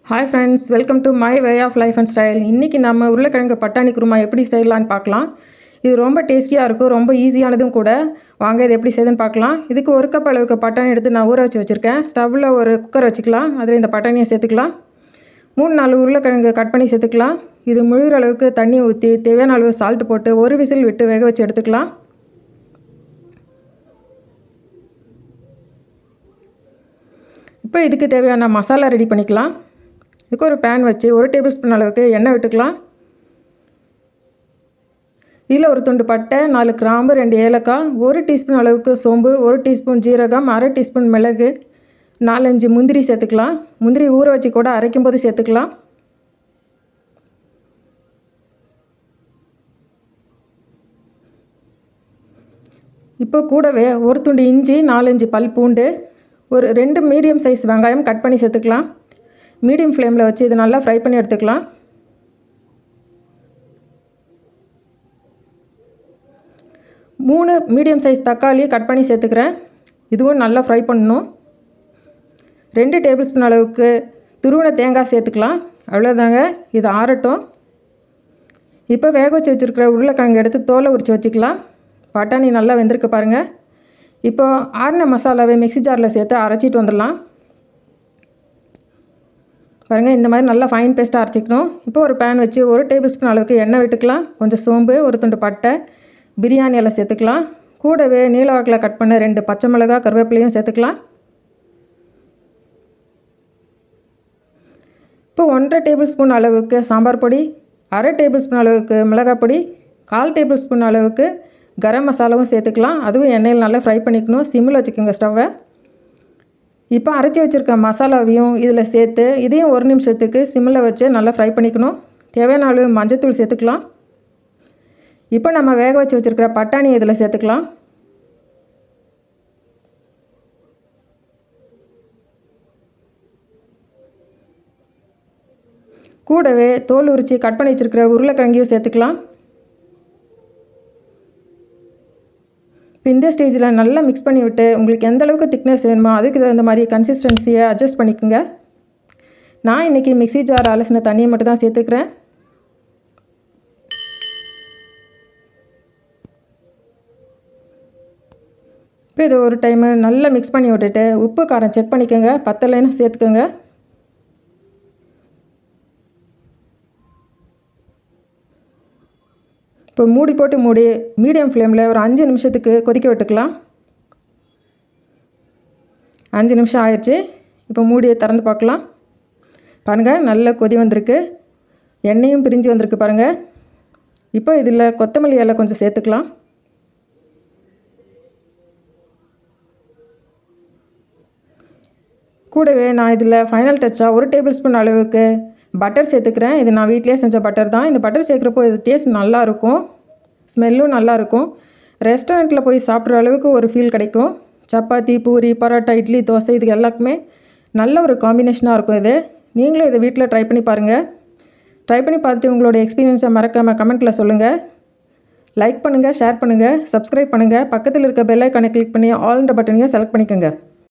Hi friends, welcome to my way of life and style. இன்றைக்கி நம்ம உருளைக்கிழங்கு பட்டாணி குருமா எப்படி செய்யலான்னு பார்க்கலாம். இது ரொம்ப டேஸ்டியாக இருக்கும், ரொம்ப ஈஸியானதும் கூட. வாங்க இது எப்படி செய்யுதுன்னு பார்க்கலாம். இதுக்கு ஒரு கப் அளவுக்கு பட்டாணி எடுத்து நான் ஊற வச்சுருக்கேன். ஸ்டவ்வில் ஒரு குக்கர் வச்சுக்கலாம். அதில் இந்த பட்டாணியை சேர்த்துக்கலாம். 3-4 உருளைக்கிழங்கு கட் பண்ணி சேர்த்துக்கலாம். இது முழுகிற அளவுக்கு தண்ணி ஊற்றி தேவையான அளவு சால்ட்டு போட்டு ஒரு விசில் விட்டு வேக வச்சு எடுத்துக்கலாம். இப்போ இதுக்கு தேவையான மசாலா ரெடி பண்ணிக்கலாம். இதுக்கு ஒரு பேன் வச்சு 1 டேபிள் ஸ்பூன் அளவுக்கு எண்ணெய் விட்டுக்கலாம். இதில் ஒரு துண்டு பட்டை, 4 கிராம்பு, 2 ஏலக்காய், 1 டீஸ்பூன் அளவுக்கு சோம்பு, 1 டீஸ்பூன் ஜீரகம், அரை டீஸ்பூன் மிளகு, 4-5 முந்திரி சேர்த்துக்கலாம். முந்திரி ஊற வச்சு கூட அரைக்கும் போது சேர்த்துக்கலாம். இப்போ கூடவே ஒரு துண்டு இஞ்சி, 4-5 பல் பூண்டு, ஒரு 2 மீடியம் சைஸ் வெங்காயம் கட் பண்ணி சேர்த்துக்கலாம். மீடியம் ஃப்ளேமில் வச்சு இது நல்லா ஃப்ரை பண்ணி எடுத்துக்கலாம். மூணு மீடியம் சைஸ் தக்காளி கட் பண்ணி சேர்த்துக்கிறேன். இதுவும் நல்லா ஃப்ரை பண்ணணும். 2 டேபிள் ஸ்பூன் அளவுக்கு துருவின தேங்காய் சேர்த்துக்கலாம். அவ்வளோதாங்க, இது ஆறட்டும். இப்போ வேக வச்சு வச்சுருக்கிற உருளைக்கிழங்கு எடுத்து தோலை உரித்து வச்சுக்கலாம். பட்டாணி நல்லா வெந்திருக்கு பாருங்கள். இப்போ ஆறின மசாலாவை மிக்ஸி ஜாரில் சேர்த்து அரைச்சிட்டு வந்துடலாம். பாருங்கள், இந்த மாதிரி நல்லா ஃபைன் பேஸ்ட்டாக அரைச்சிக்கணும். இப்போ ஒரு பேன் வச்சு 1 டேபிள் ஸ்பூன் அளவுக்கு எண்ணெய் விட்டுக்கலாம். கொஞ்சம் சோம்பு, ஒரு துண்டு பட்டை, பிரியாணி எல்லாம் சேர்த்துக்கலாம். கூடவே நீளவாக்கில் கட் பண்ண 2 பச்சை மிளகாய், கருவேப்பிலையும் சேர்த்துக்கலாம். இப்போ 1.5 டேபிள் ஸ்பூன் அளவுக்கு சாம்பார் பொடி, அரை டேபிள் ஸ்பூன் அளவுக்கு மிளகாய் பொடி, 1/4 டேபிள் ஸ்பூன் அளவுக்கு கரம் மசாலாவும் சேர்த்துக்கலாம். அதுவும் எண்ணெயில் நல்லா ஃப்ரை பண்ணிக்கணும். சிம்மில் வச்சுக்கோங்க ஸ்டவ்வை. இப்போ அரைச்சி வச்சுருக்க மசாலாவையும் இதில் சேர்த்து இதையும் 1 நிமிஷத்துக்கு சிம்மில் வச்சு நல்லா ஃப்ரை பண்ணிக்கணும். தேவையான அளவு மஞ்சத்தூள் சேர்த்துக்கலாம். இப்போ நம்ம வேக வச்சு வச்சுருக்கிற பட்டாணி இதில் சேர்த்துக்கலாம். கூடவே தோல் உரித்து கட் பண்ணி வச்சுருக்கிற உருளைக்கிழங்கையும் சேர்த்துக்கலாம். இப்போ இந்த ஸ்டேஜில் நல்லா மிக்ஸ் பண்ணி விட்டு உங்களுக்கு எந்த அளவுக்கு திக்னஸ் வேணுமோ அதுக்கு தகுந்த மாதிரி கன்சிஸ்டன்சியை அட்ஜஸ்ட் பண்ணிக்கோங்க. நான் இன்றைக்கி மிக்ஸி ஜார் அலசின தண்ணியை மட்டும் தான் சேர்த்துக்கிறேன். இப்போ இதை ஒரு டைமு நல்லா மிக்ஸ் பண்ணி விட்டுட்டு உப்பு காரம் செக் பண்ணிக்கோங்க. பத்தலைன்னு சேர்த்துக்கோங்க. இப்போ மூடி போட்டு மீடியம் ஃப்ளேமில் ஒரு 5 நிமிஷத்துக்கு கொதிக்க விட்டுக்கலாம். 5 நிமிஷம் ஆயிடுச்சு. இப்போ மூடியை திறந்து பார்க்கலாம். பாருங்கள், நல்ல கொதி வந்திருக்கு, எண்ணெயும் பிரிஞ்சு வந்திருக்கு பாருங்கள். இப்போ இதில் கொத்தமல்லி இலை கொஞ்சம் சேர்த்துக்கலாம். கூடவே நான் இதில் ஃபைனல் டச்சாக 1 டேபிள் ஸ்பூன் அளவுக்கு பட்டர் சேர்த்துக்கிறேன். இது நான் வீட்டிலே செஞ்ச பட்டர் தான். இந்த பட்டர் சேர்க்குறப்போ இது டேஸ்ட் நல்லாயிருக்கும், ஸ்மெல்லும் நல்லாயிருக்கும். ரெஸ்டாரண்ட்டில் போய் சாப்பிட்ற அளவுக்கு ஒரு ஃபீல் கிடைக்கும். சப்பாத்தி, பூரி, பரோட்டா, இட்லி, தோசை இதுக்கு எல்லாருக்குமே நல்ல ஒரு காம்பினேஷனாக இருக்கும் இது. நீங்களும் இதை வீட்டில் ட்ரை பண்ணி பாருங்கள். ட்ரை பண்ணி பார்த்துட்டு உங்களோட எக்ஸ்பீரியன்ஸை மறக்காமல் கமெண்ட்டில் சொல்லுங்கள். லைக் பண்ணுங்கள், ஷேர் பண்ணுங்கள், சப்ஸ்கிரைப் பண்ணுங்கள். பக்கத்தில் இருக்க பெல் ஐக்கானை கிளிக் பண்ணி ஆல்ன்ற பட்டனையும் செலக்ட் பண்ணிக்கோங்க.